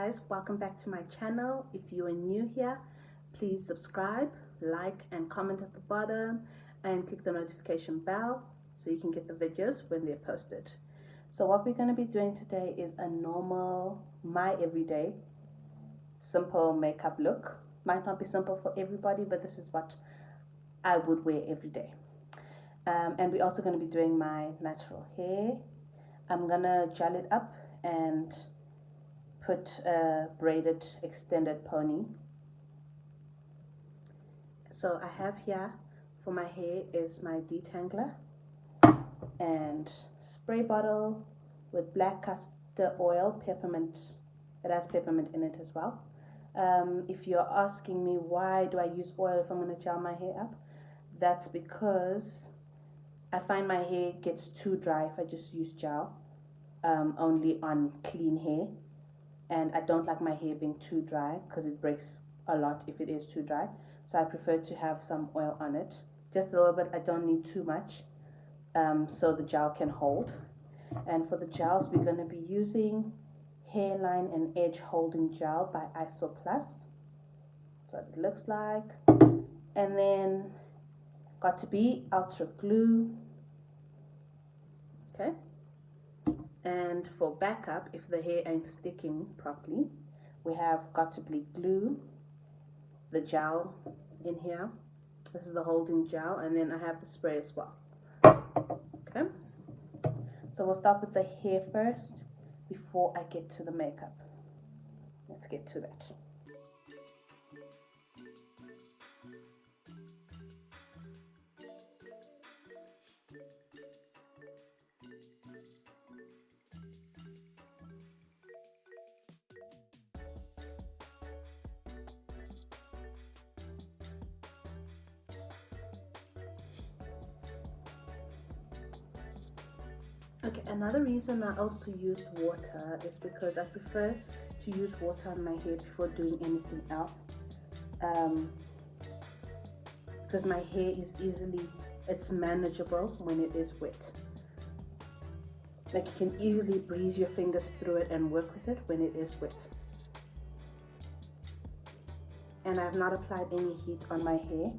guys, welcome back to my channel. If you are new here, please subscribe, like and comment at the bottom and click the notification bell so you can get the videos when they're posted. So what we're going to be doing today is a normal, my everyday simple makeup look. Might not be simple for everybody, but this is what I would wear every day. And we're also going to be doing my natural hair. I'm going to gel it up and put a braided extended pony. So I have here for my hair is my detangler and spray bottle with black castor oil, peppermint. It has peppermint in it as well. If you're asking me why do I use oil if I'm going to gel my hair up, that's because I find my hair gets too dry if I just use gel, only on clean hair. And I don't like my hair being too dry because it breaks a lot if it is too dry. So I prefer to have some oil on it. Just a little bit, I don't need too much, so the gel can hold. And for the gels, we're going to be using Hairline and Edge Holding Gel by Iso Plus. That's what it looks like. And then got to be Ultra Glue. Okay. And for backup, if the hair ain't sticking properly, we have Got to Be Glue, the gel in here. This is the holding gel, and then I have the spray as well. Okay, so we'll start with the hair first before I get to the makeup. Let's get to that. Okay, another reason I also use water is because I prefer to use water on my hair before doing anything else. Because my hair is it's manageable when it is wet. Like you can easily breeze your fingers through it and work with it when it is wet. And I've not applied any heat on my hair.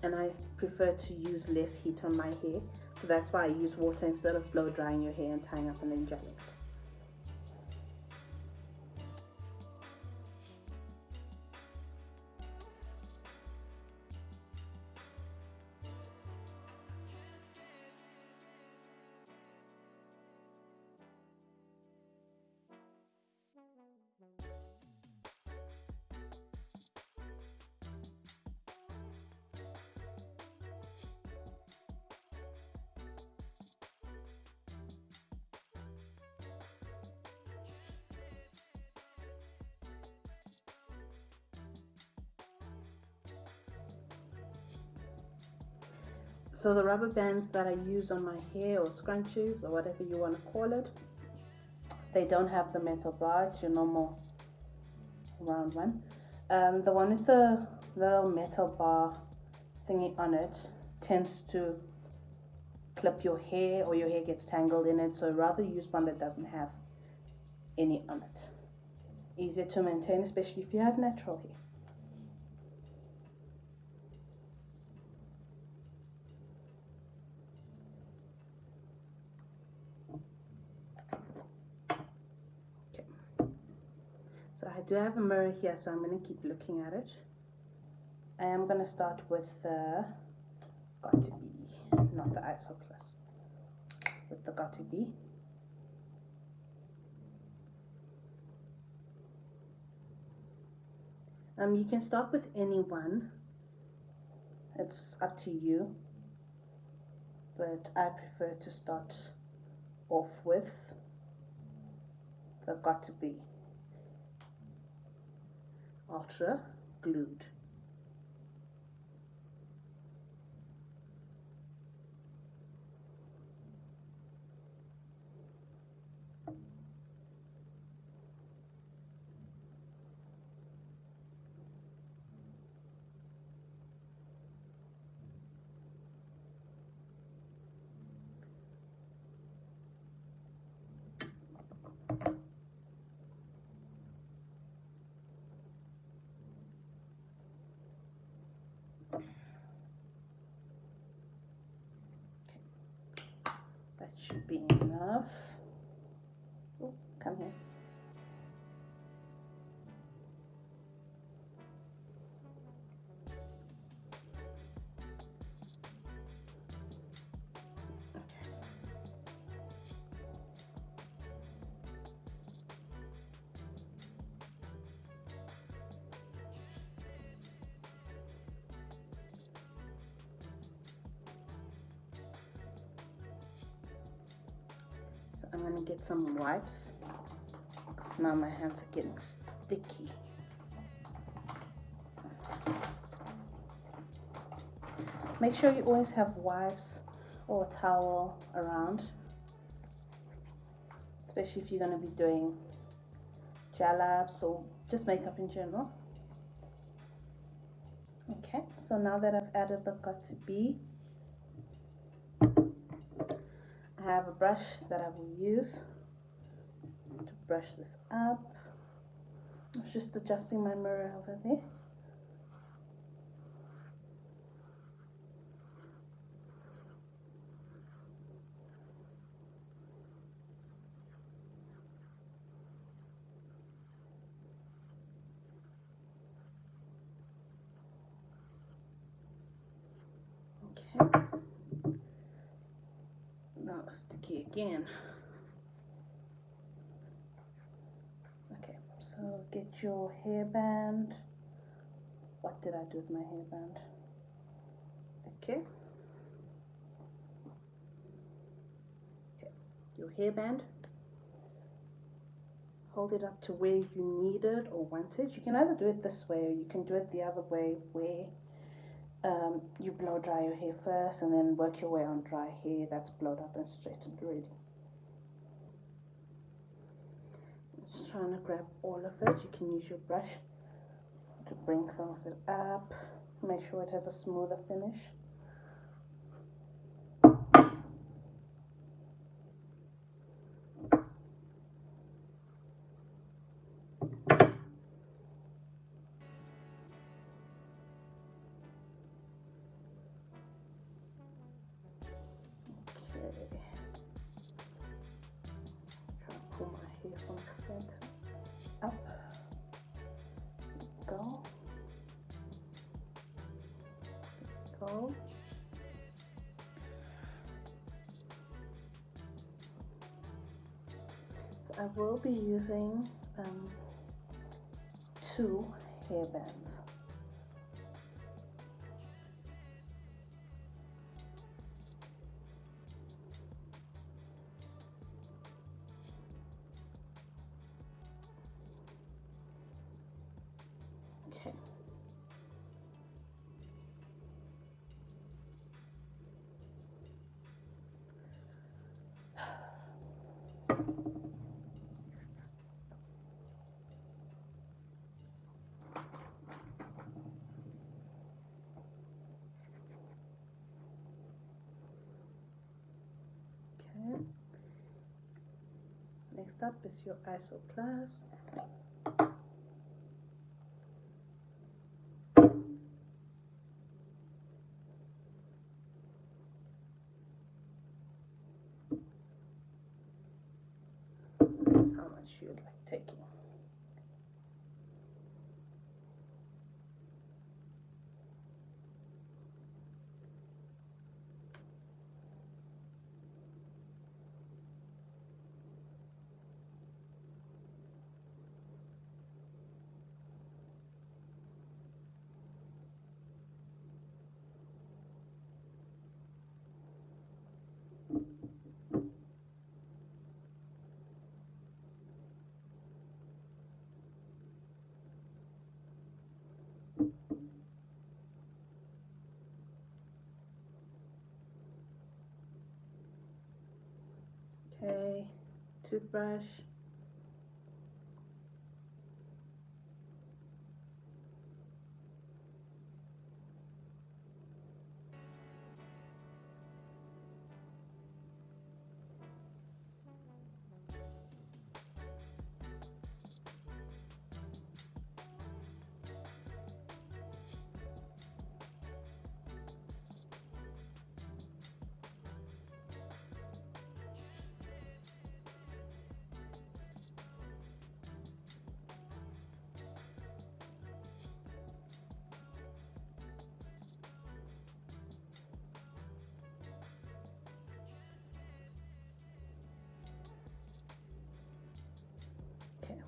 And I prefer to use less heat on my hair, so that's why I use water instead of blow drying your hair and tying up and then gelling it. So the rubber bands that I use on my hair, or scrunchies, or whatever you want to call it, they don't have the metal bar. It's your normal round one. The one with the little metal bar thingy on it tends to clip your hair, or your hair gets tangled in it, so I'd rather use one that doesn't have any on it. Easier to maintain, especially if you have natural hair. So I do have a mirror here, so I'm going to keep looking at it. I am going to start with the Got to Be, not the Iso Plus, with the Got to Be. You can start with any one, it's up to you, but I prefer to start off with the Got to Be Ultra Glued. That should be enough. Oh, come here. I'm gonna get some wipes because now my hands are getting sticky. Make sure you always have wipes or a towel around, especially if you're gonna be doing gel labs or just makeup in general. Okay, so now that I've added the got to be, I have a brush that I will use to brush this up. I was just adjusting my mirror over there. Okay. Now it's sticky again. Okay, so get your hairband. What did I do with my hairband? Okay. Okay, your hairband. Hold it up to where you need it or want it. You can either do it this way or you can do it the other way where you blow dry your hair first and then work your way on dry hair that's blowed up and straightened already. Just trying to grab all of it. You can use your brush to bring some of it up. Make sure it has a smoother finish. Try to pull my hair from the center up. Go. Go. So I will be using 2 hairbands. Okay. Next up is your ISO class. This is how much you'd like taking. Okay, toothbrush.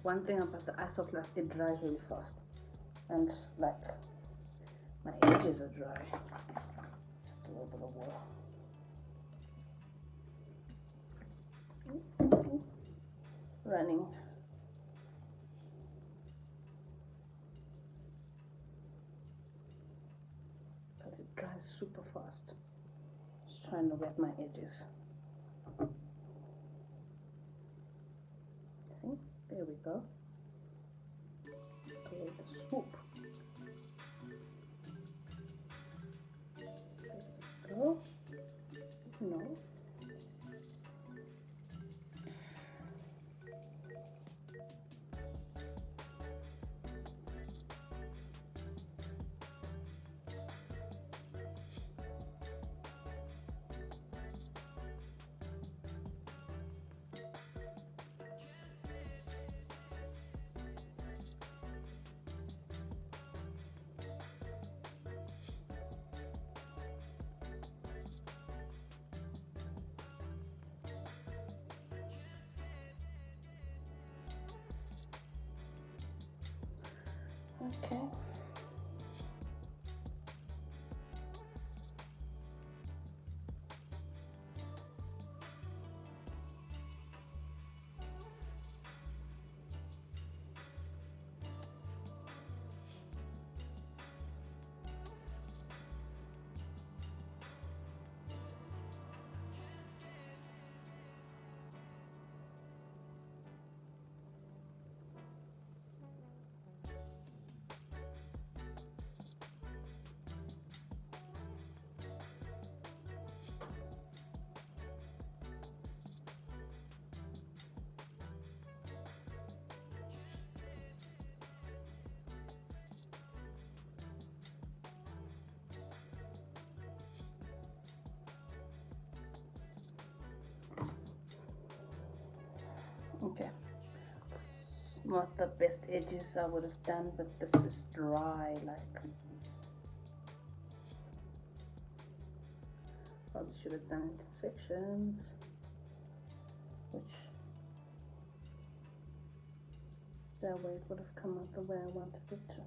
one thing about the Isoplast, it dries really fast, and like my edges are dry. Just a little bit of water running. Because it dries super fast. Just trying to wet my edges. See? There we go. Okay, the swoop. There we go. No. Okay. Okay, it's not the best edges I would have done, but this is dry. Like, probably should have done intersections, which that way it would have come out the way I wanted it to.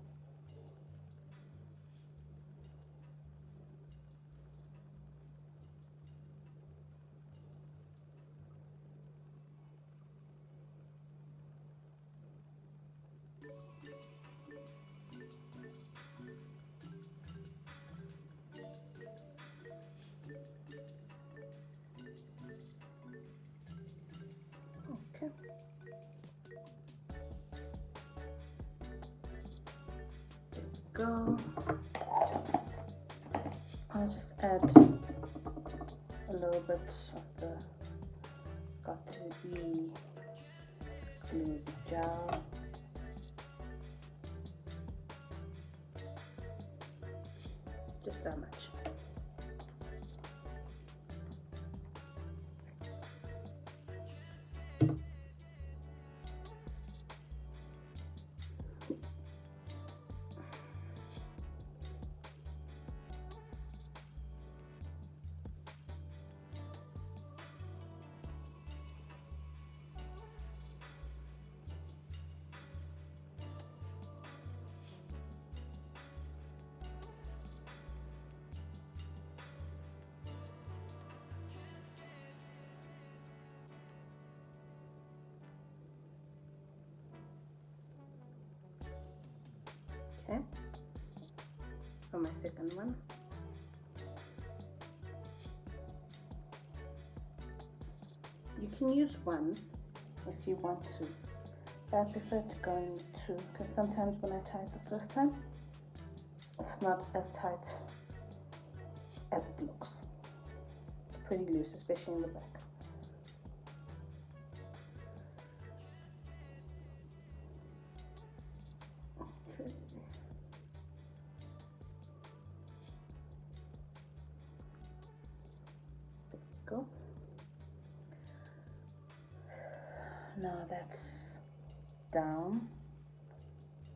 Okay. There we go. I'll just add a little bit of the got to be glue gel. Just that much. Okay, for my second one, you can use one if you want to, but I prefer to go in two because sometimes when I tie it the first time, it's not as tight as it looks. It's pretty loose, especially in the back. Okay. There we go. Now that's down.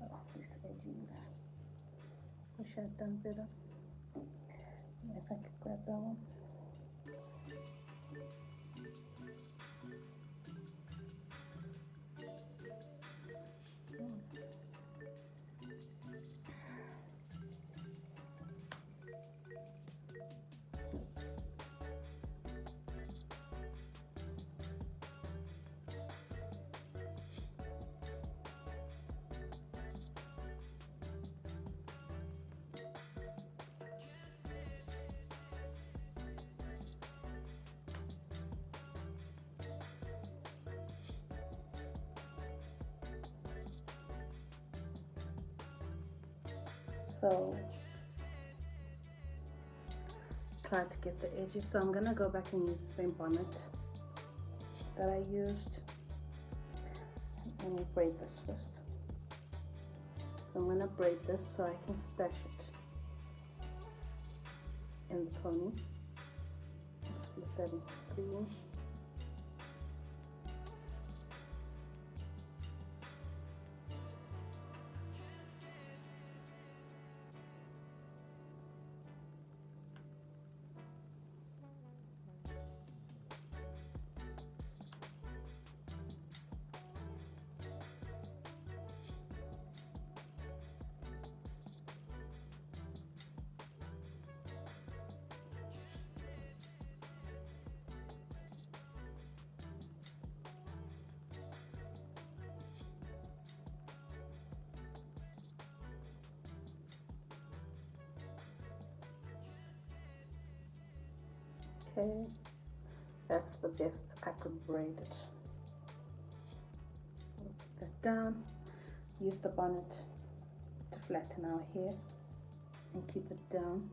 Oh, these edges. Wish I'd done better. If I could grab that one. So try to get the edges. So I'm gonna go back and use the same bonnet that I used. Let me braid this first. I'm gonna braid this so I can stash it in the pony. Split that into three. Okay, that's the best I could braid it. Put that down. Use the bonnet to flatten our hair and keep it down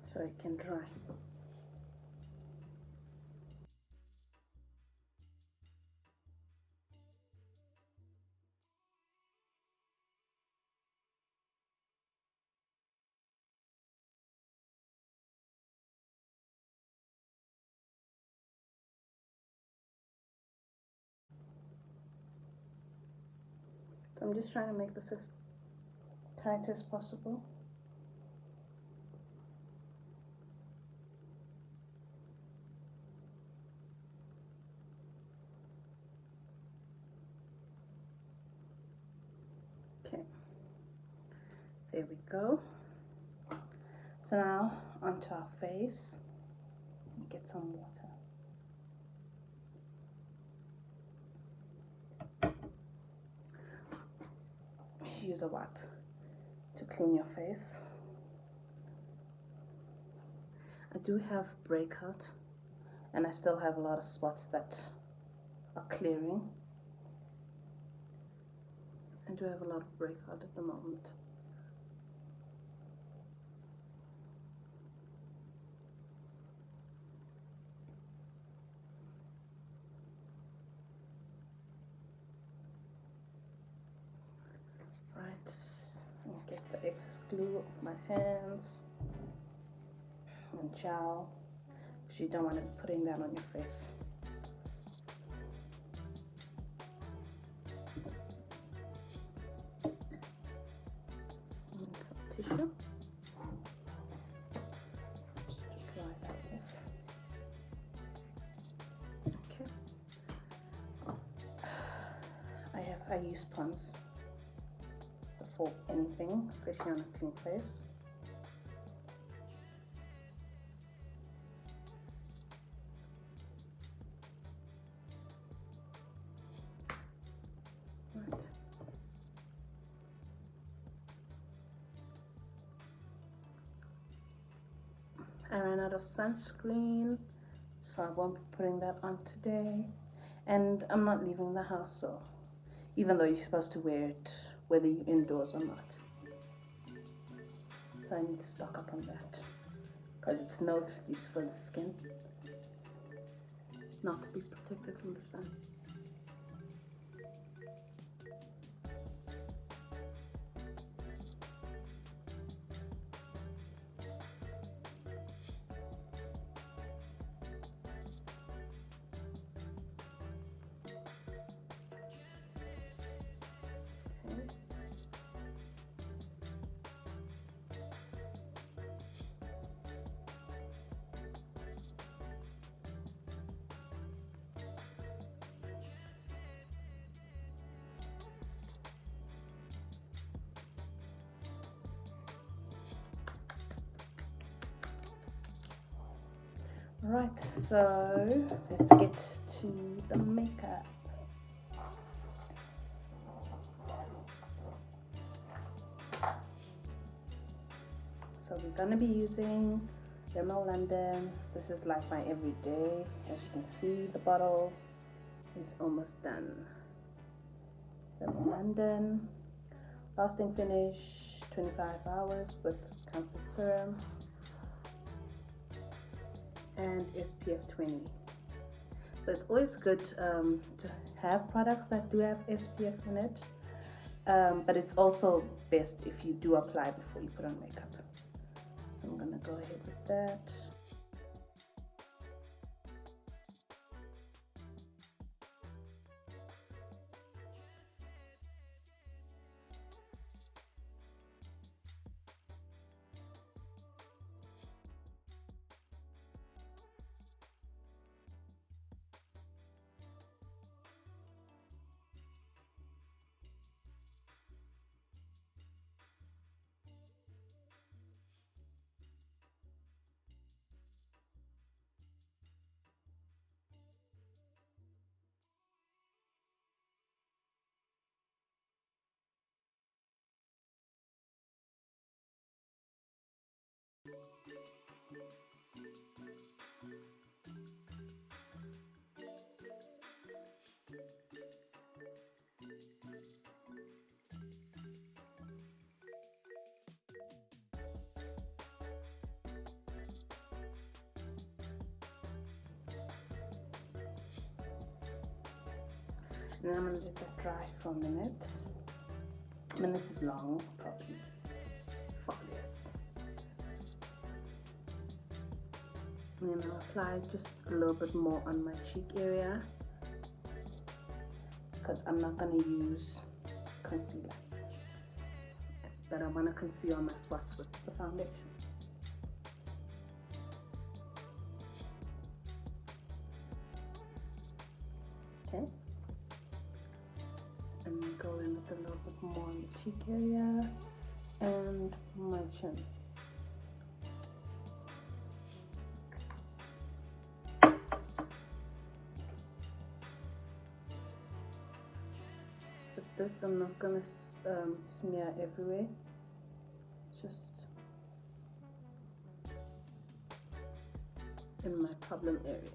so it can dry. So I'm just trying to make this as tight as possible. Okay, there we go. So now onto our face. Get some water. Use a wipe to clean your face. I do have breakout and I still have a lot of spots that are clearing. I do have a lot of breakout at the moment. Right, and get the excess glue off my hands and gel, because you don't want to be putting that on your face. And some tissue. Just to dry that off. Okay. I use Pond's for anything, especially on a clean face. Right. I ran out of sunscreen, so I won't be putting that on today. And I'm not leaving the house, so even though you're supposed to wear it whether you're indoors or not. So I need to stock up on that, because it's no excuse for the skin not to be protected from the sun. Right, so let's get to the makeup. So we're gonna be using Rimmel London. This is like my everyday. As you can see, the bottle is almost done. London. Lasting finish 25 hours with comfort serum and SPF 20. So it's always good to have products that do have SPF in it, but it's also best if you do apply before you put on makeup. So I'm gonna go ahead with that. And then I'm gonna let that dry for a minute. Minutes is long, probably 5 years. And then I'll apply just a little bit more on my cheek area because I'm not gonna use concealer, but I want to conceal my spots with the foundation. Okay. And then go in with a little bit more on the cheek area and my chin. With this, I'm not gonna smear everywhere, just in my problem areas.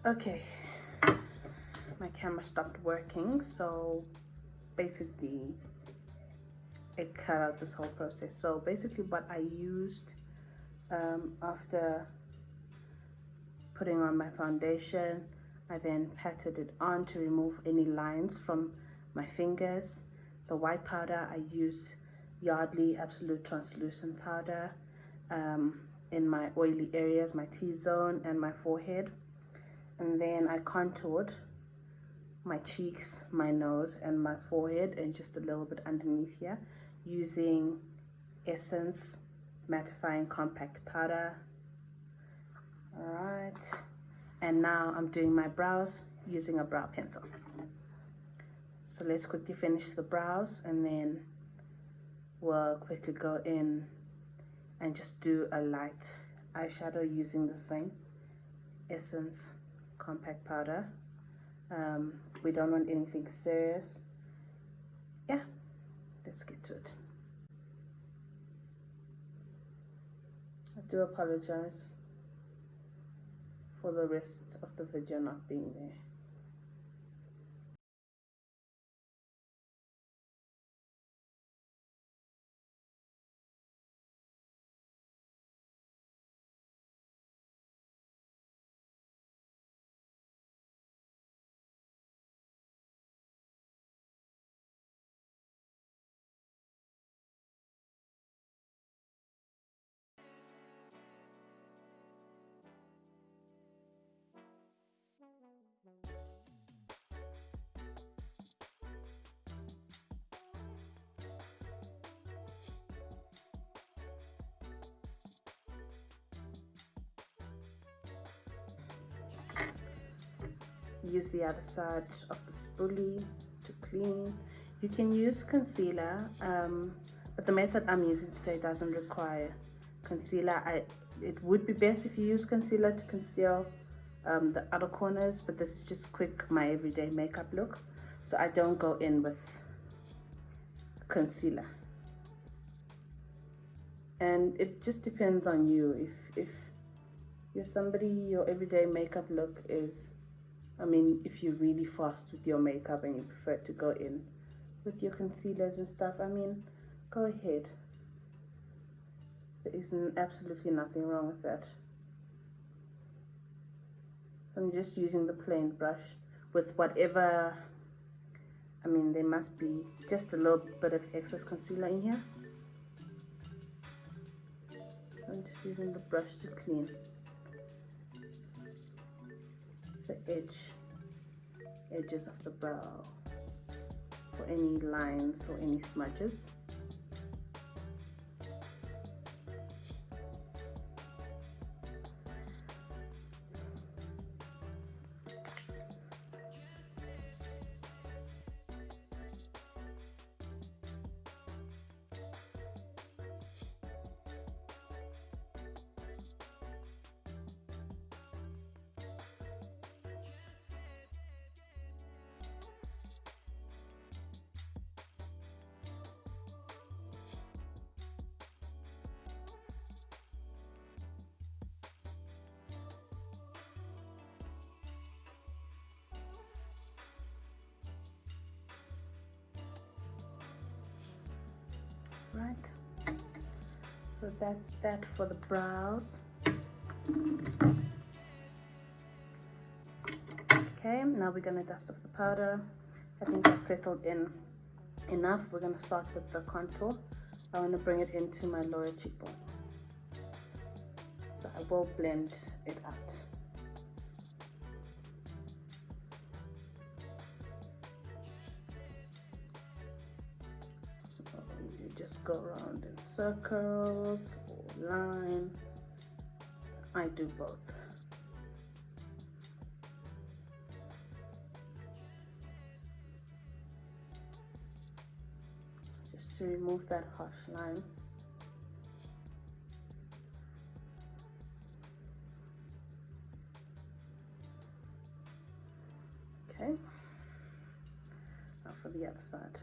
Okay, my camera stopped working, so basically it cut out this whole process. So basically what I used after putting on my foundation, I then patted it on to remove any lines from my fingers. The white powder, I used Yardley Absolute Translucent Powder in my oily areas, my T-zone and my forehead. And then I contoured my cheeks, my nose, and my forehead, and just a little bit underneath here using Essence Mattifying Compact Powder. Alright, and now I'm doing my brows using a brow pencil. So let's quickly finish the brows, and then we'll quickly go in and just do a light eyeshadow using the same Essence Compact Powder. We don't want anything serious. Yeah, let's get to it. I do apologize for the rest of the video not being there. Use the other side of the spoolie to clean. You can use concealer, but the method I'm using today doesn't require concealer. It would be best if you use concealer to conceal the outer corners, but this is just quick, my everyday makeup look, so I don't go in with concealer. And it just depends on you. If you're somebody, your everyday makeup look is, I mean, if you're really fast with your makeup and you prefer to go in with your concealers and stuff, I mean, go ahead. There is absolutely nothing wrong with that. I'm just using the plain brush with whatever, I mean, there must be just a little bit of excess concealer in here. I'm just using the brush to clean the edges of the brow for any lines or any smudges. Right, so that's that for the brows. Okay, now we're gonna dust off the powder. I think that's settled in enough. We're gonna start with the contour. I want to bring it into my lower cheekbone, so I will blend it out. You just go around in circles or line. I do both. Just to remove that harsh line. Okay, now for the other side.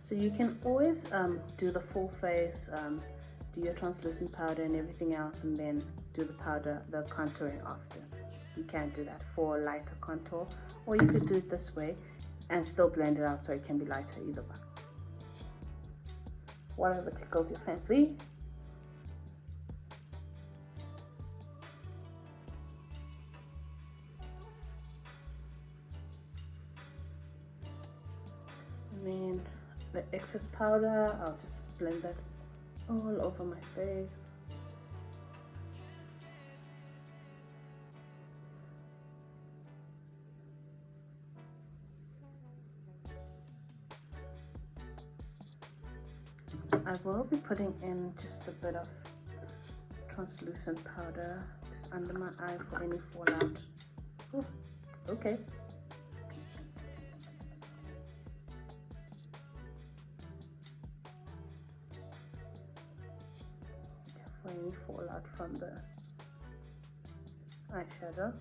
So you can always do the full face, do your translucent powder and everything else, and then do the powder, the contouring after. You can do that for lighter contour, or you could do it this way and still blend it out so it can be lighter, either one. Whatever tickles your fancy. And then the excess powder, I'll just blend that all over my face. So I will be putting in just a bit of translucent powder just under my eye for any fallout. Ooh, okay. For any fallout from the eyeshadow.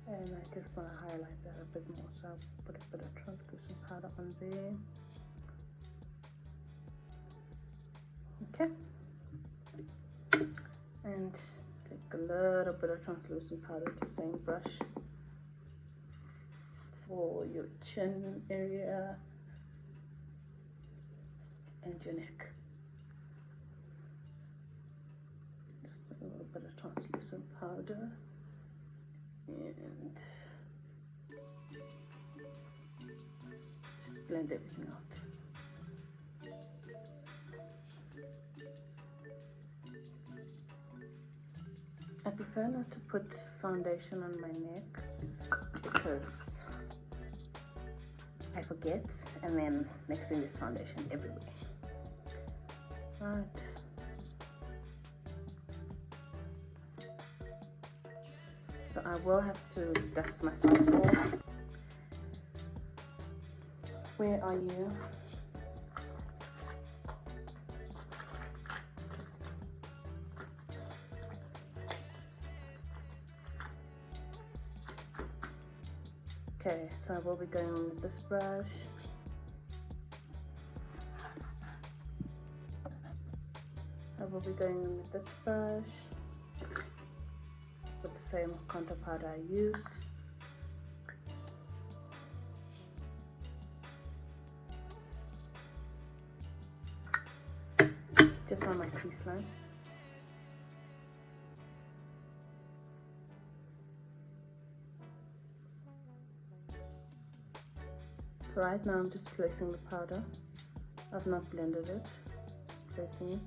And I just want to highlight that a bit more, so I'll put a bit of translucent powder on there. Okay, and take a little bit of translucent powder, the same brush, for your chin area and your neck. Just just a little bit of translucent powder and just blend everything out. I prefer not to put foundation on my neck because I forget, and then next thing there's foundation everywhere. Right. So I will have to dust myself off. Where are you? Okay, so I will be going with this brush. I will be going with this brush with the same contour powder I used. Just on my crease line. So right now I'm just placing the powder. I've not blended it, just placing it.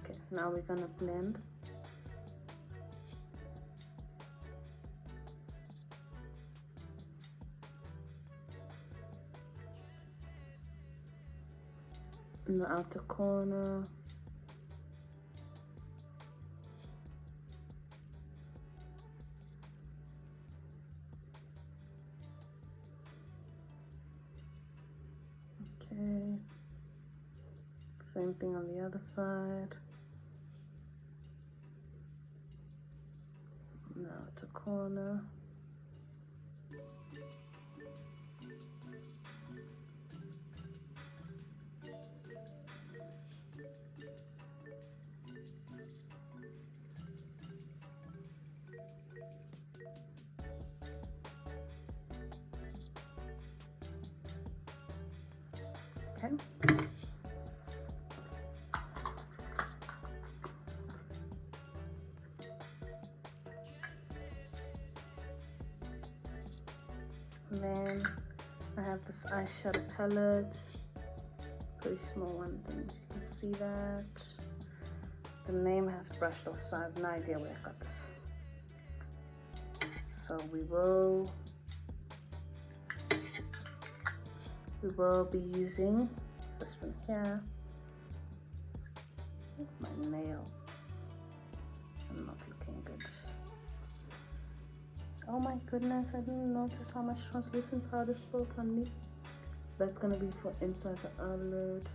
Okay, now we're gonna blend. In the outer corner. Okay, same thing on the other side. Now to corner. Okay. And then I have this eyeshadow palette, pretty small one, you can see that. The name has brushed off, so I have no idea where I got this. So we will be using this one here. My nails are not looking good. Oh my goodness, I didn't notice how much translucent powder spilled on me. So that's gonna be for inside the eyelid.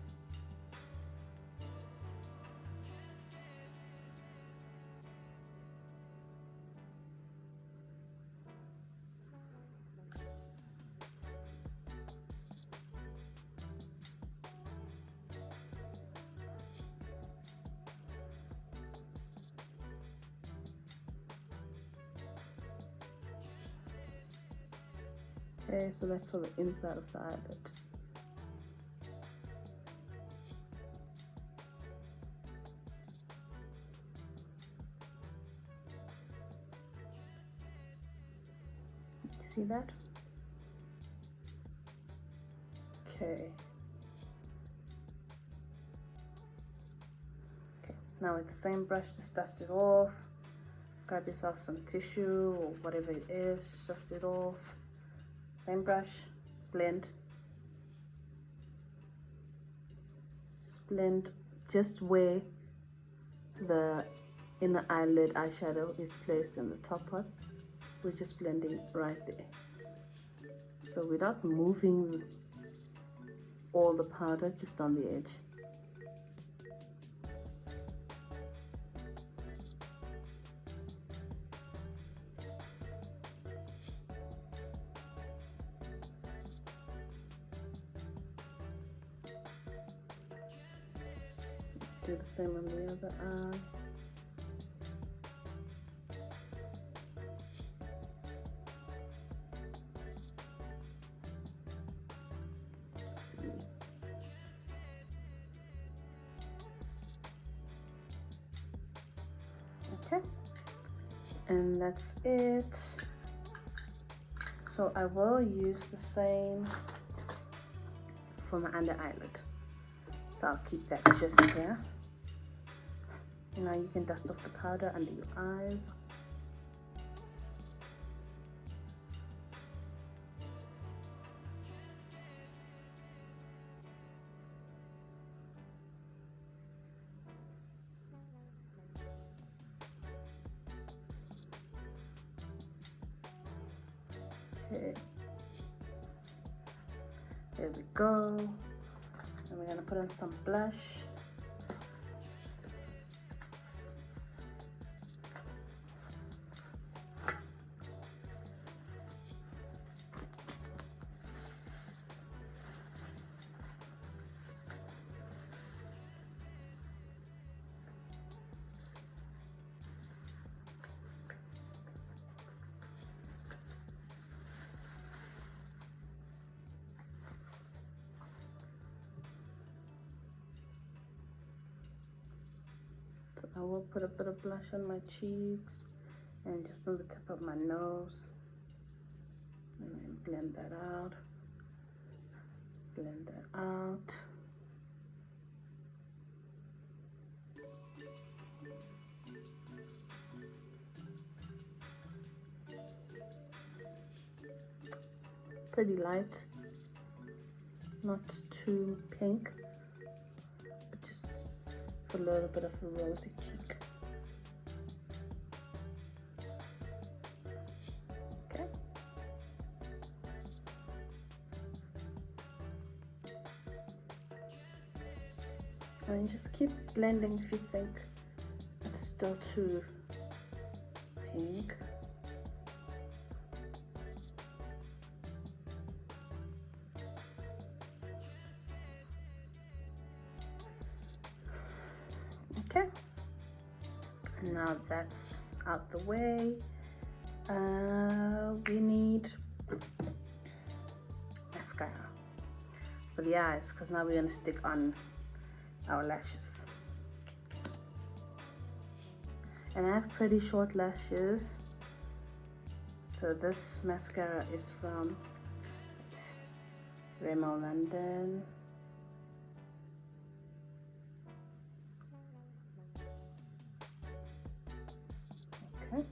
Okay, so that's for the inside of the eyelid. You see that? Okay. Okay, now with the same brush, just dust it off. Grab yourself some tissue or whatever it is, dust it off. Same brush, blend. Just blend just where the inner eyelid eyeshadow is placed in the top part. We're just blending right there. So without moving all the powder, just on the edge. Do the same on the other eye. Okay, and that's it. So I will use the same for my under eyelid, so I'll keep that just here. And now you can dust off the powder under your eyes. Okay, there we go. And we're gonna put on some blush. So I will put a bit of blush on my cheeks and just on the tip of my nose, and then blend that out. Blend that out. Pretty light, not too pink, but just a little bit of a rosy cheek. Okay. And just keep blending if you think it's still too pink. Okay, now that's out the way. We need mascara for the eyes, because now we're going to stick on our lashes. And I have pretty short lashes, so this mascara is from Rimmel London. Okay,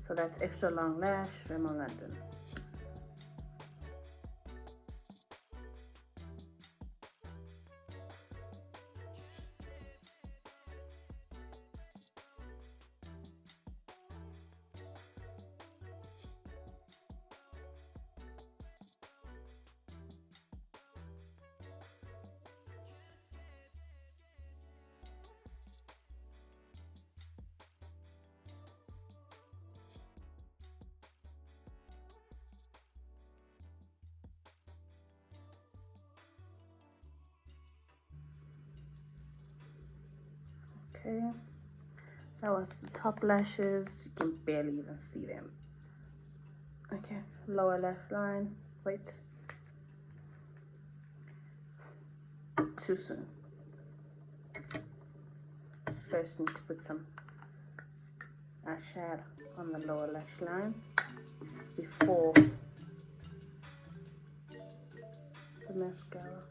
so that's extra long lash, Rimmel London. Okay, that was the top lashes. You can barely even see them. Okay, lower lash line. Wait, too soon. First need to put some eyeshadow on the lower lash line before the mascara.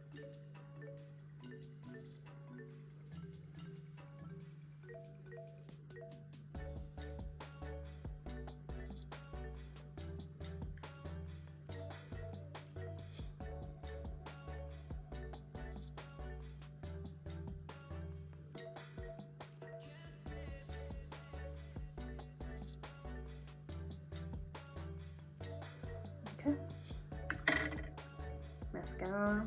Okay, mascara.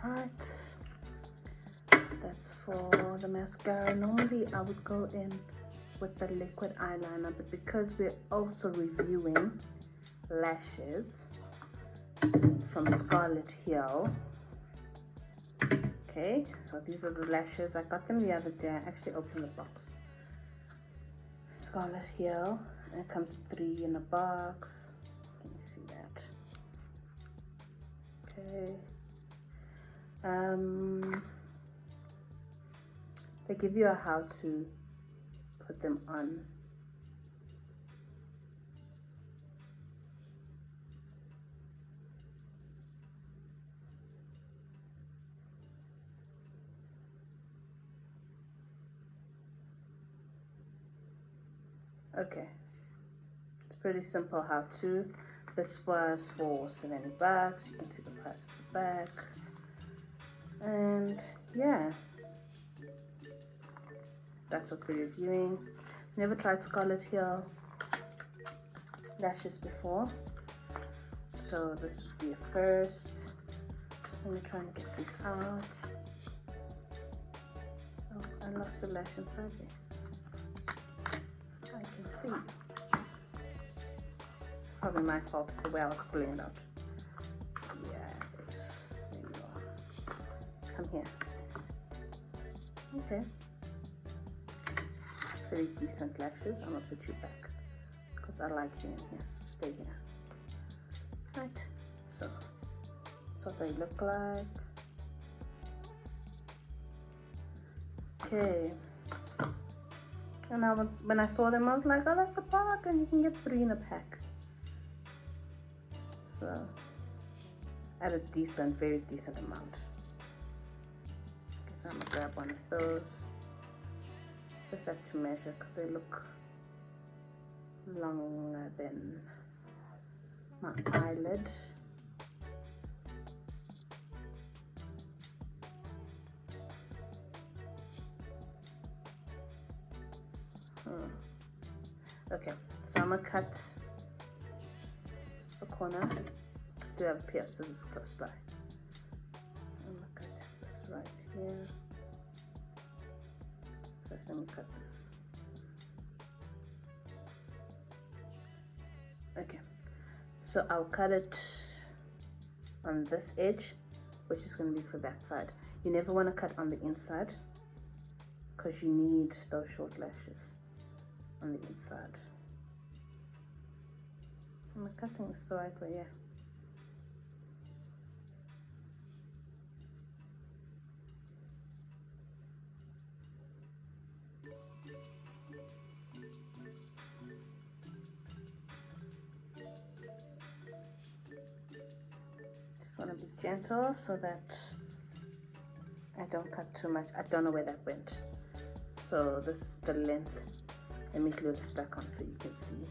Alright, that's for the mascara. Normally I would go in with the liquid eyeliner, but because we're also reviewing lashes from Scarlet Hill. Okay, so these are the lashes. I got them the other day. I actually opened the box. Scarlet Hill. And it comes 3 in a box. Let me see that. Okay. They give you a how to put them on. Okay, it's pretty simple how to. This was for 70 bucks. You can see the price of the bag. And yeah, that's what we're reviewing. Never tried Scarlet Hill lashes before, so this would be a first. Let me try and get these out. Oh, I lost the lash inside there. I can see. Probably my fault the way I was pulling it out. Yeah, there you are. Come here. Okay. Very decent lashes. I'm gonna put you back because I like you in here. Stay here. Right. So that's what they look like. Okay. And when I saw them, I was like, oh, that's a pack, and you can get 3 in a pack. So at a decent, very decent amount. Okay, so I'm gonna grab one of those. Just have to measure because they look longer than my eyelid. Okay, so I'm gonna cut the corner. I do have a pair of scissors close by. I'm gonna cut this right here. First, let me cut this. Okay, so I'll cut it on this edge, which is going to be for that side. You never want to cut on the inside because you need those short lashes on the inside. Am I cutting this the right way? Yeah. Just want to be gentle so that I don't cut too much. I don't know where that went. So this is the length. Let me glue this back on so you can see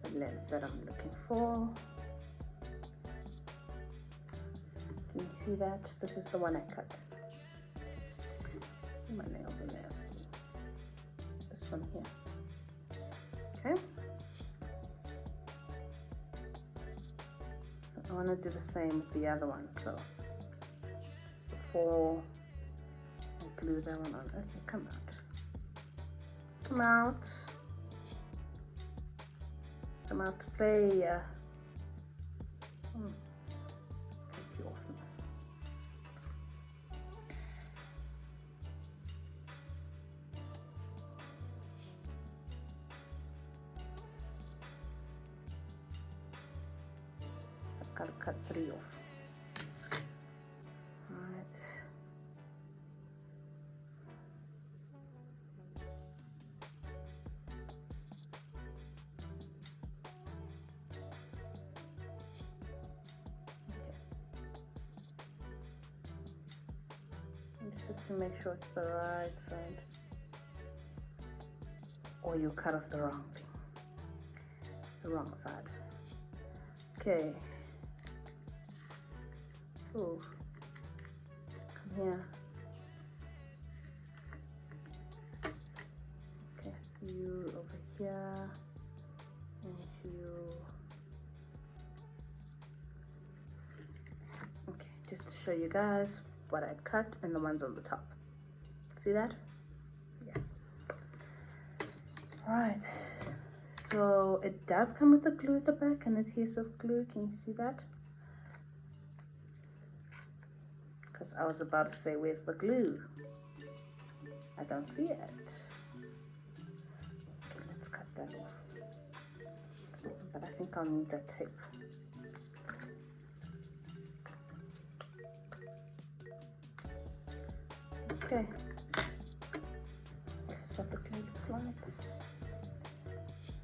the length that I'm looking for. Can you see that? This is the one I cut. My nails are nasty. This one here. Okay. So I want to do the same with the other one. So before I glue that one on. Okay, come out. Come out. Come out to play. Take you off this. I've got to cut 3 off. Just to make sure it's the right side, or you cut off the wrong thing, the wrong side. Okay. Ooh. Come here. Okay, you over here, and you. Okay, just to show you guys what I'd cut and the ones on the top. See that? Yeah. Alright, so it does come with the glue at the back, an adhesive glue. Can you see that? Because I was about to say, where's the glue? I don't see it. Okay, let's cut that off. But I think I'll need that tape. Okay. This is what the glue looks like.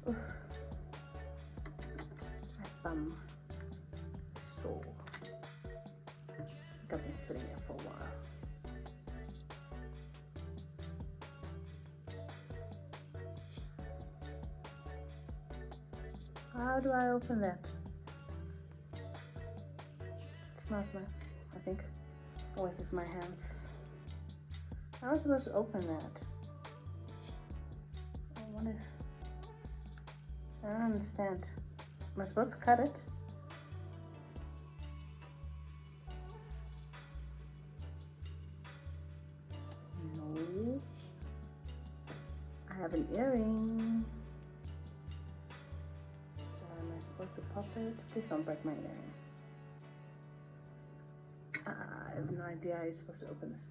Oof. My thumb is sore. I've been sitting here for a while. How do I open that? It smells nice, I think. Always with my hands. How am I supposed to open that? What is? I don't understand. Am I supposed to cut it? No. I have an earring. Am I supposed to pop it? Please don't break my earring. I have no idea how you're supposed to open this.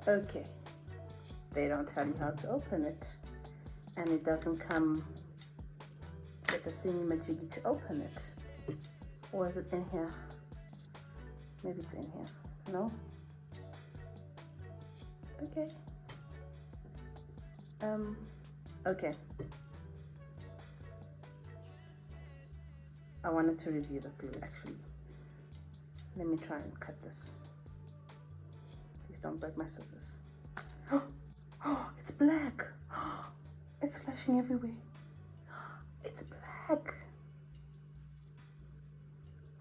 Okay, they don't tell you how to open it, and it doesn't come with a thingy-majiggy to open it. Or is it in here? Maybe it's in here. No? Okay. Okay. I wanted to review the glue actually. Let me try and cut this. Please don't break my scissors. Oh, it's black. It's flashing everywhere. It's black.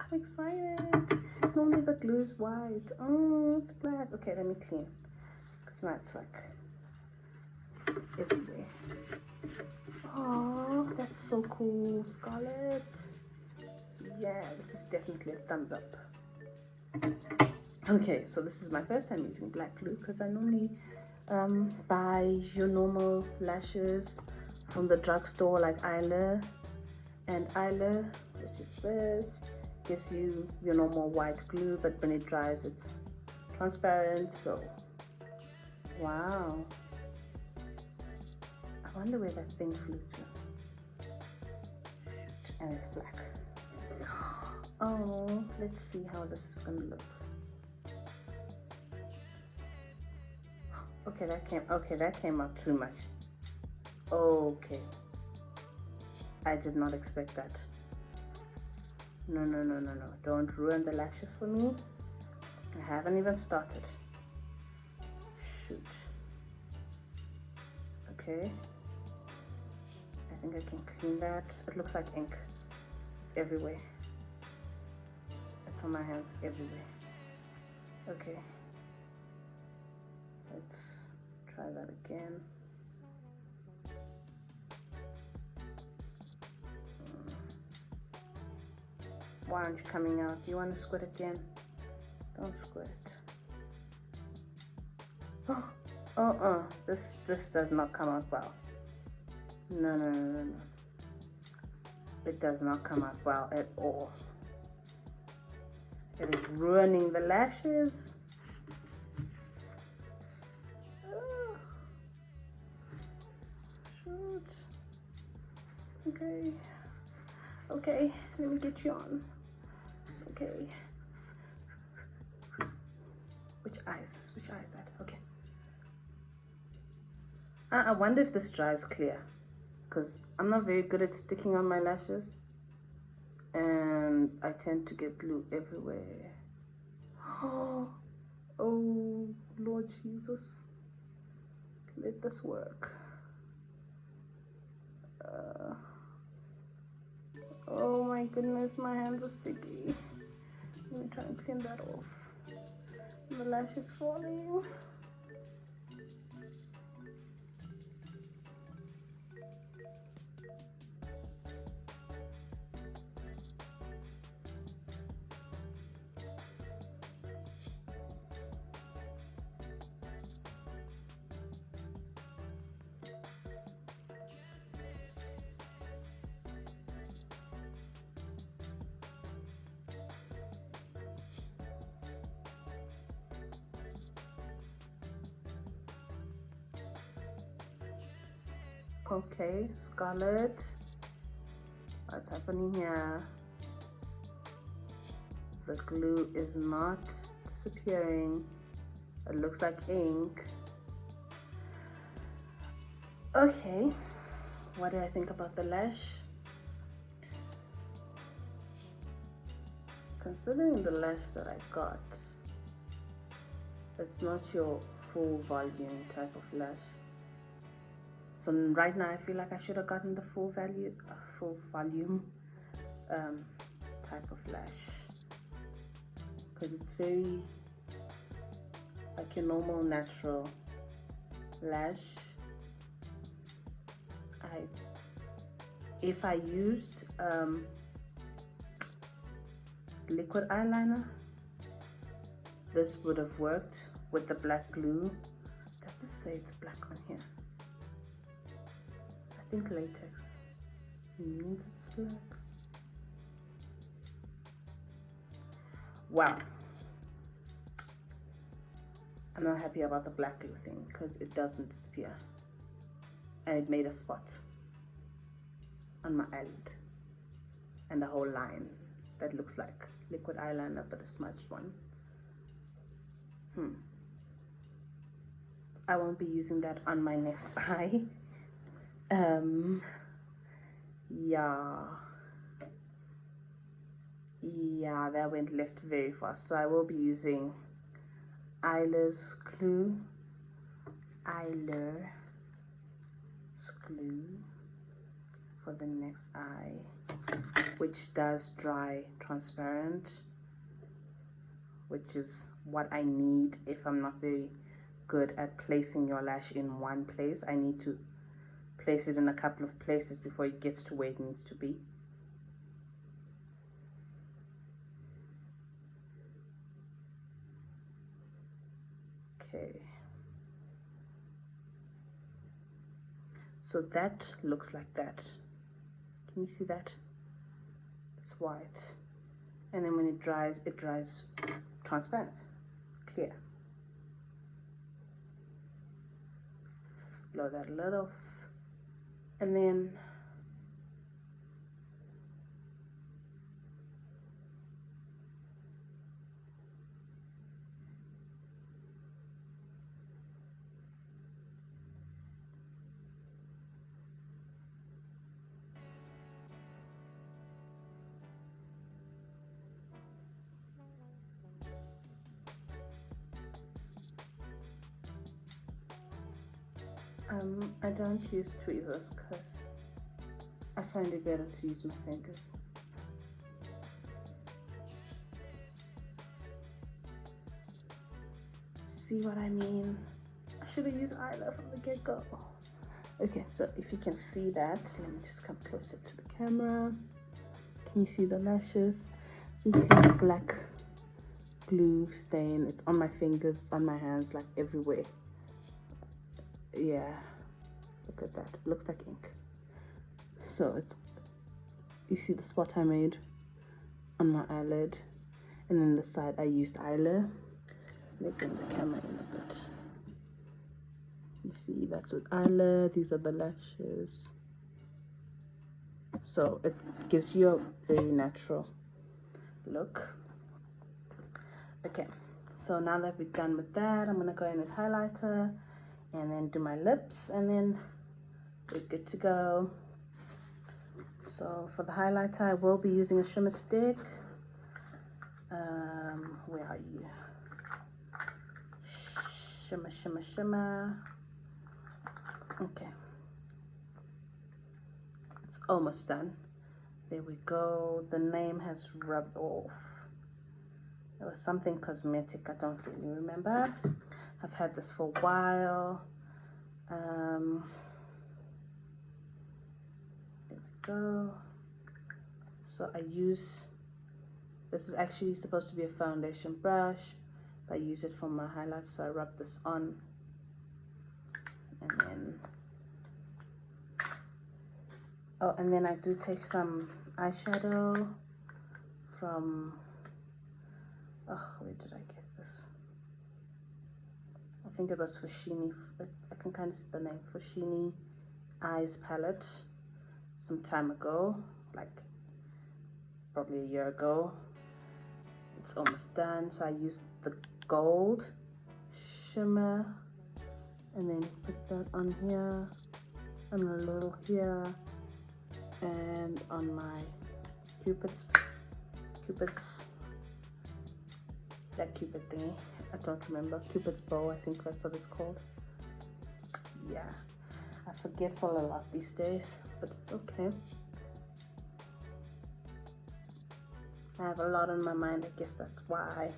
I'm excited. Normally the glue is white. Oh, it's black. Okay, let me clean. Because now it's like everywhere. Oh, that's so cool, Scarlet. Yeah, this is definitely a thumbs up. Okay, so this is my first time using black glue because I normally buy your normal lashes from the drugstore like Isla, and Isla, which is this, gives you your normal white glue, but when it dries it's transparent. So wow, I wonder where that thing flew to. Shoot, and it's black. Oh, let's see how this is gonna look. Okay, that came out too much. Okay, I did not expect that. No, don't ruin the lashes for me. I haven't even started. Shoot. Okay, I think I can clean that. It looks like ink. It's everywhere. It's on my hands everywhere. Okay, let's try that again. Why aren't you coming out? Do you want to squid again? Don't squid. This does not come out well. No. It does not come out well at all. It is ruining the lashes. Shoot. Okay, let me get you on. Okay. Which eye is this? Which eye is that? Okay. I wonder if this dries clear, because I'm not very good at sticking on my lashes and I tend to get glue everywhere. Oh Lord Jesus, let this work. Oh my goodness, my hands are sticky. Let me try and clean that off. The lash is falling. Okay, Scarlet. What's happening here? The glue is not disappearing. It looks like ink. Okay, what do I think about the lash? Considering the lash that I got, it's not your full volume type of lash. So right now I feel like I should have gotten the full volume type of lash, because it's very like your normal natural lash. If I used liquid eyeliner, this would have worked with the black glue. Does this say it's black on here? I think latex means it's black. Wow, I'm not happy about the black glue thing because it doesn't disappear, and it made a spot on my eyelid and a whole line that looks like liquid eyeliner but a smudged one. I won't be using that on my next eye. Yeah, that went left very fast. So I will be using eyeless glue for the next eye, which does dry transparent, which is what I need if I'm not very good at placing your lash in one place. I need to place it in a couple of places before it gets to where it needs to be. Okay, so that looks like that. Can you see that? It's white, and then when it dries transparent, clear. Blow that a little, and then I don't use tweezers because I find it better to use my fingers. See what I mean? I should have used eyeliner from the get-go. Okay, so if you can see that, let me just come closer to the camera. Can you see the lashes? Can you see the black glue stain? It's on my fingers, it's on my hands, like everywhere. Yeah, look at that. It looks like ink. So it's, you see the spot I made on my eyelid, and then the side I used eyeliner. Let me bring the camera in a bit. You see, that's with eyeliner. These are the lashes. So it gives you a very natural look. Okay, so now that we're done with that, I'm gonna go in with highlighter and then do my lips, and then we're good to go. So for the highlighter, I will be using a shimmer stick. Where are you? Shimmer, shimmer, shimmer. Okay, it's almost done. There we go. The name has rubbed off. It was something cosmetic, I don't really remember. I've had this for a while. There we go. So I use, this is actually supposed to be a foundation brush, but I use it for my highlights, so I rub this on. And then, oh, and then I do take some eyeshadow from, oh, where did I get this? I think it was Fushini. I can kind of see the name, Fushini eyes palette some time ago, like probably a year ago. It's almost done, so I used the gold shimmer and then put that on here and a little here and on my cupid's that cupid thingy, I don't remember, cupid's bow, I think that's what it's called. Yeah, I'm forgetful a lot these days, but it's okay. I have a lot on my mind, I guess that's why.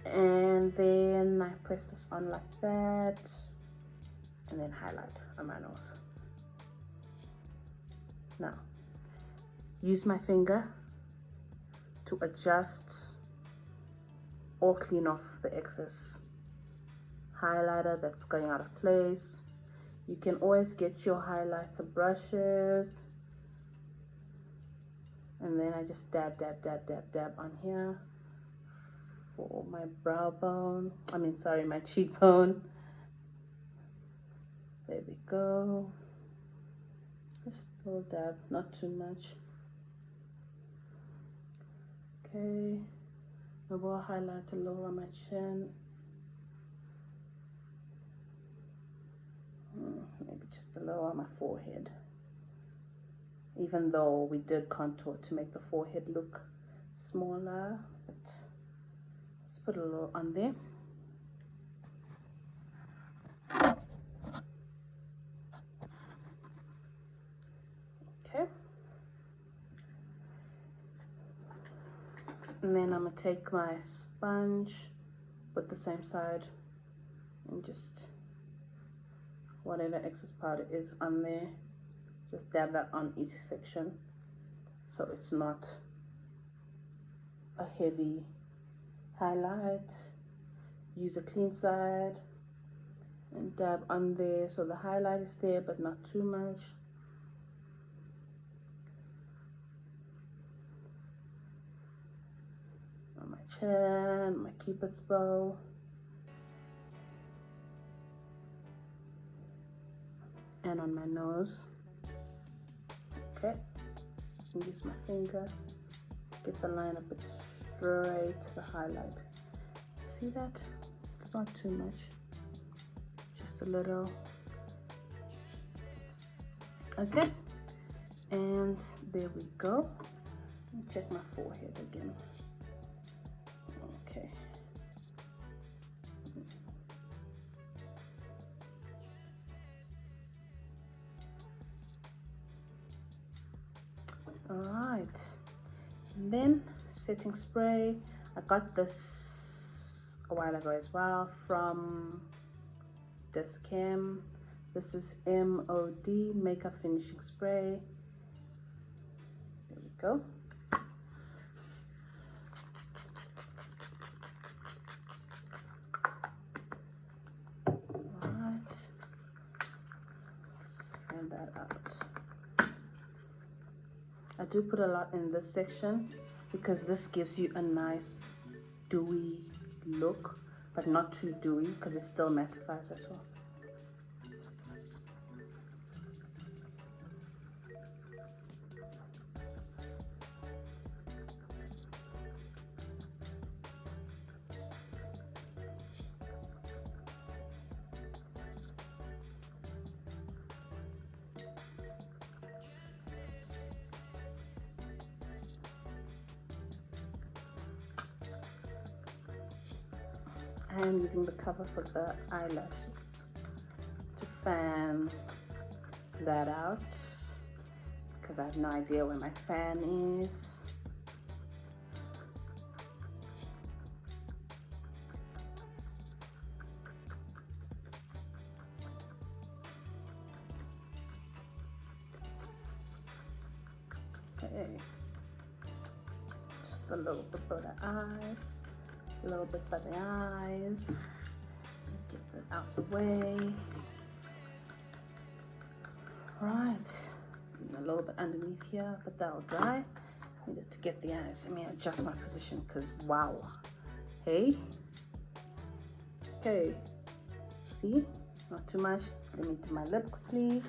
And then I press this on like that and then highlight on my nose. Now use my finger to adjust or clean off the excess highlighter that's going out of place. You can always get your highlighter brushes, and then I just dab on here for my brow bone, my cheekbone. There we go. Just a little dab, not too much. Okay, I will highlight a little on my chin. Maybe just a little on my forehead. Even though we did contour to make the forehead look smaller, but let's put a little on there. Okay. And then I'm gonna take my sponge with the same side and just whatever excess powder is on there, just dab that on each section so it's not a heavy highlight. Use a clean side and dab on there so the highlight is there but not too much. On my chin, my cupid's bow. And on my nose. Okay, use my finger, get the line up it straight to the highlight. See that? It's not too much, just a little. Okay, and there we go. Let me check my forehead again. Okay. Alright, and then setting spray. I got this a while ago as well from Discam. This is MOD Makeup Finishing Spray. There we go. Alright, let's find that out. I do put a lot in this section because this gives you a nice dewy look, but not too dewy because it still mattifies as well. I am using the cover for the eyelashes to fan that out because I have no idea where my fan is. Okay, just a little bit for the eyes. A little bit for the eyes. Get that out the way. Right, and a little bit underneath here, but that'll dry. Needed to get the eyes. Let me adjust my position because wow. Hey. Okay. See? Not too much. Let me do my lip quickly.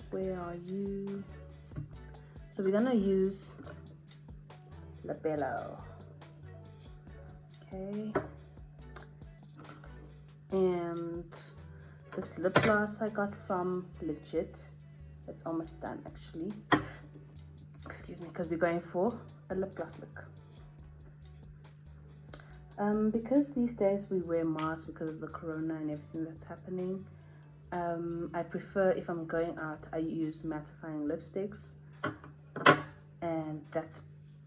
Where are you? So we're gonna use Labello. Okay. And this lip gloss I got from Legit. It's almost done actually. Excuse me, because we're going for a lip gloss look. Because these days we wear masks because of the corona and everything that's happening, I prefer, if I'm going out, I use mattifying lipsticks, and that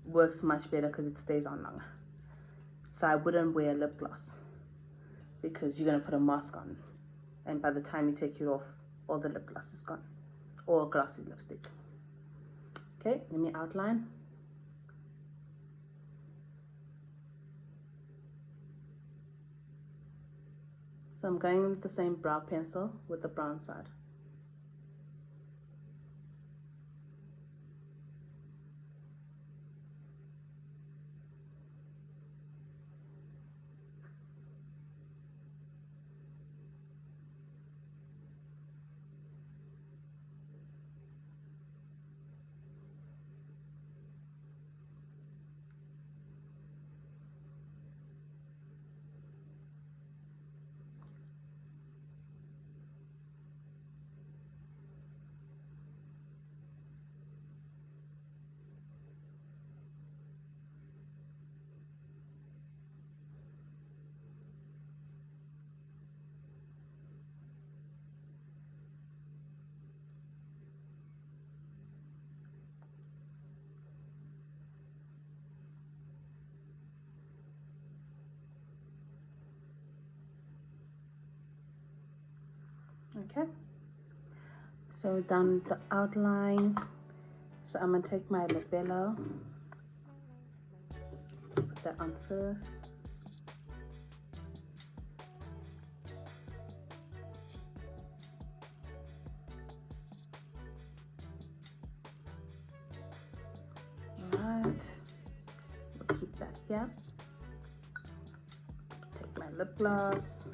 works much better because it stays on longer. So I wouldn't wear lip gloss because you're going to put a mask on, and by the time you take it off, all the lip gloss is gone, or glossy lipstick. Okay, let me outline. So I'm going with the same brow pencil with the brown side. Okay, so done the outline. So I'm gonna take my Labello, put that on first. Alright, we'll keep that here. Take my lip gloss.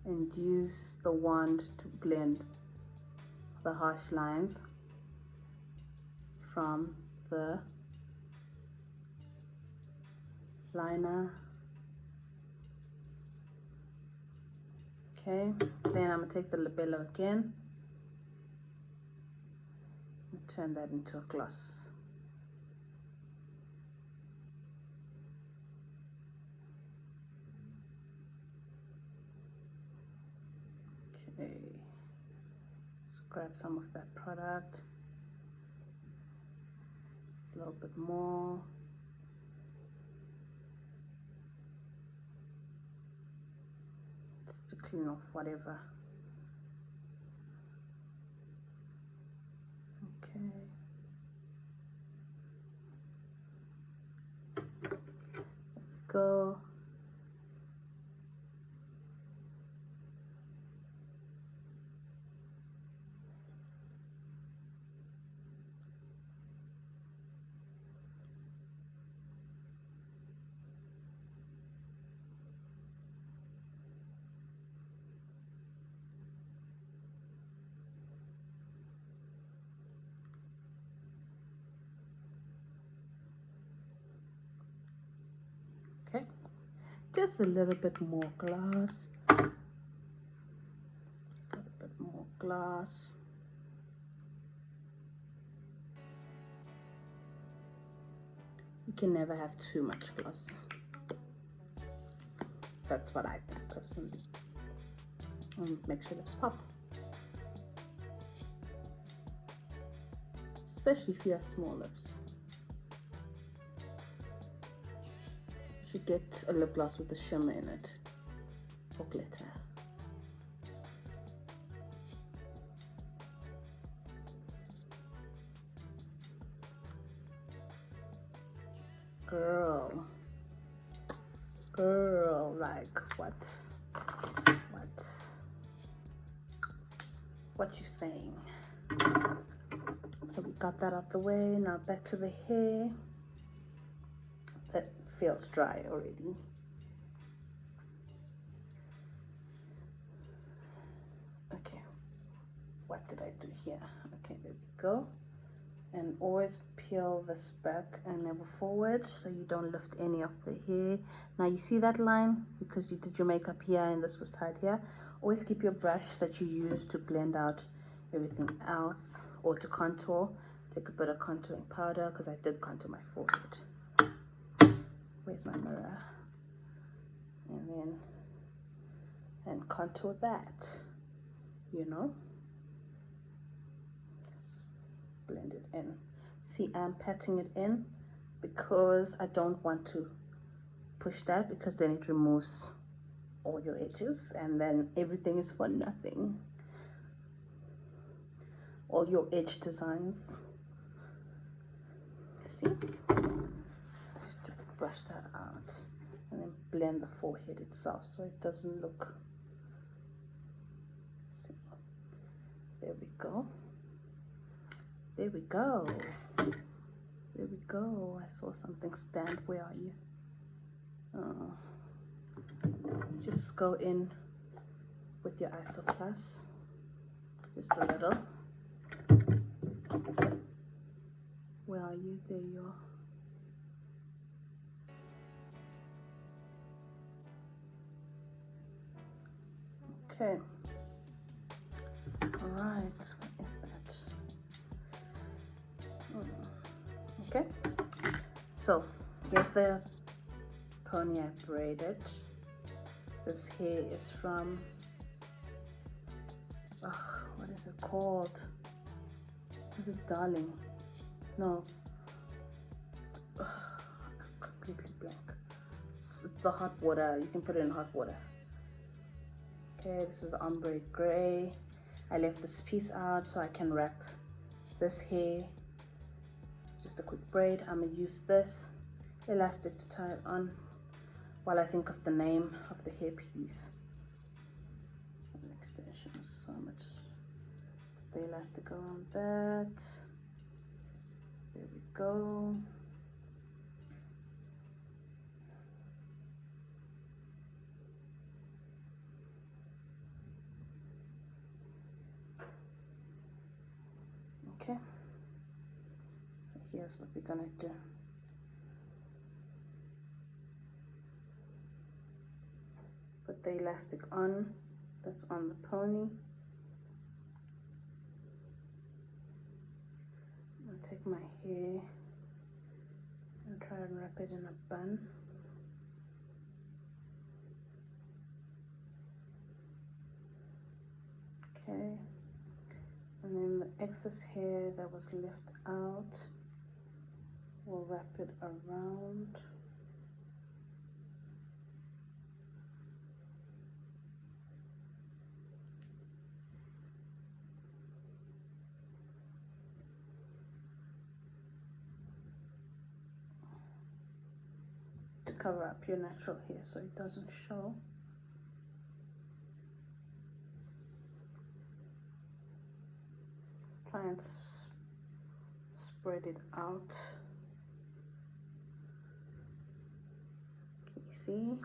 And use the wand to blend the harsh lines from the liner. Okay, then I'm gonna take the Labello again and turn that into a gloss. Okay, let's grab some of that product, a little bit more. Just to clean off whatever. Okay. Go. Okay, just a little bit more gloss. A little bit more gloss. You can never have too much gloss. That's what I think personally. And makes your lips pop. Especially if you have small lips. You should get a lip gloss with a shimmer in it, or glitter. Girl, like what? what you're saying. So we got that out the way. Now back to the hair. That feels dry already. Okay, what did I do here? Okay, there we go. And always peel this back and never forward, so you don't lift any of the hair. Now you see that line because you did your makeup here and this was tied here. Always keep your brush that you use to blend out everything else, or to contour. Take a bit of contouring powder because I did contour my forehead. Where's my mirror? And contour that, you know. Just blend it in. See, I'm patting it in because I don't want to push that, because then it removes all your edges and then everything is for nothing. All your edge designs. See? Just brush that out and then blend the forehead itself so it doesn't look. See? There we go. There we go. There we go. I saw something stand. Where are you? Oh. Just go in with your ISO plus. Just a little. Where are you? There you are. Okay. All right. What is that? Okay. So here's the pony I braided. This hair is from, what is it called? Is it Darling? No. I'm completely blank. It's the hot water. You can put it in hot water. Okay, this is ombre gray. I left this piece out so I can wrap this hair. Just a quick braid. I'm gonna use this elastic to tie it on while I think of the name of the hairpiece. Extension, so much. Put the elastic around that. There we go. Okay. So here's what we're gonna do. Put the elastic on, that's on the pony. I'll take my hair and try and wrap it in a bun. Okay, and then the excess hair that was left out, we'll wrap it around. To cover up your natural hair so it doesn't show. Try and spread it out. Can you see?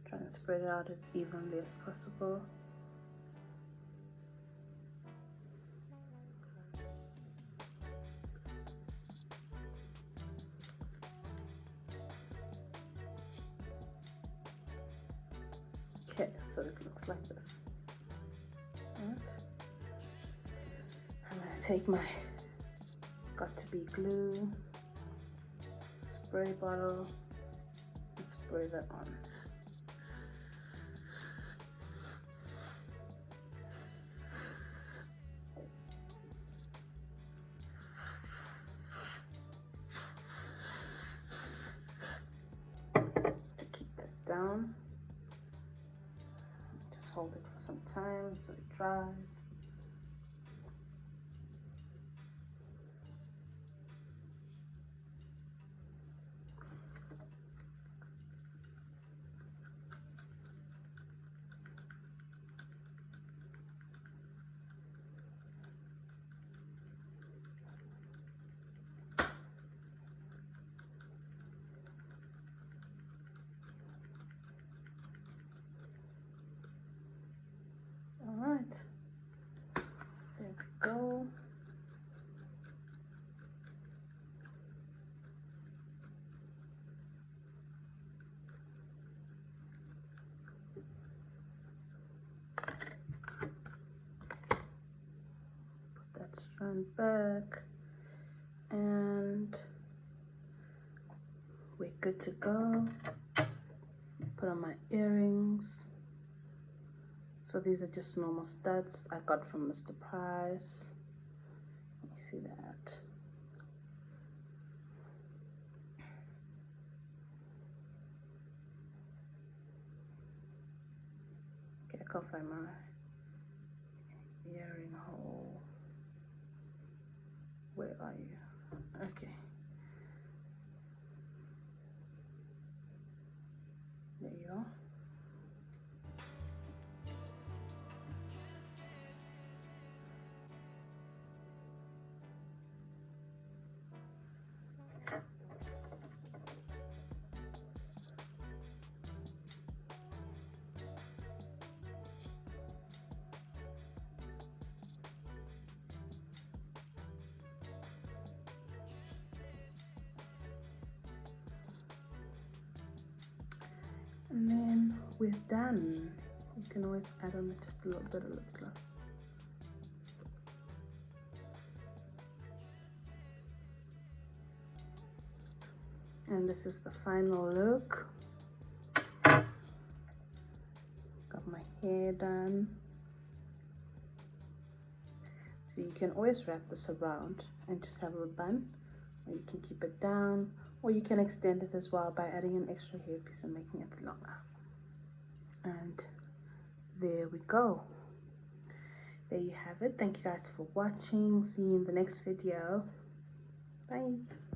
Try and spread it out as evenly as possible. Okay, so it looks like this. Right. I'm gonna take my got-to-be glue, spray bottle, and spray that on. To keep that down. Just hold it for some time so it dries. work, and we're good to go. Put on my earrings. So these are just normal studs I got from Mr. Price. You see that? Okay, I can't find my earring hole. Where are you? Okay. There you are. And then we're done. You can always add on just a little bit of lip gloss. And this is the final look. Got my hair done. So you can always wrap this around and just have a bun, or you can keep it down, or you can extend it as well by adding an extra hairpiece and making it longer. And there we go. There you have it. Thank you guys for watching. See you in the next video. Bye.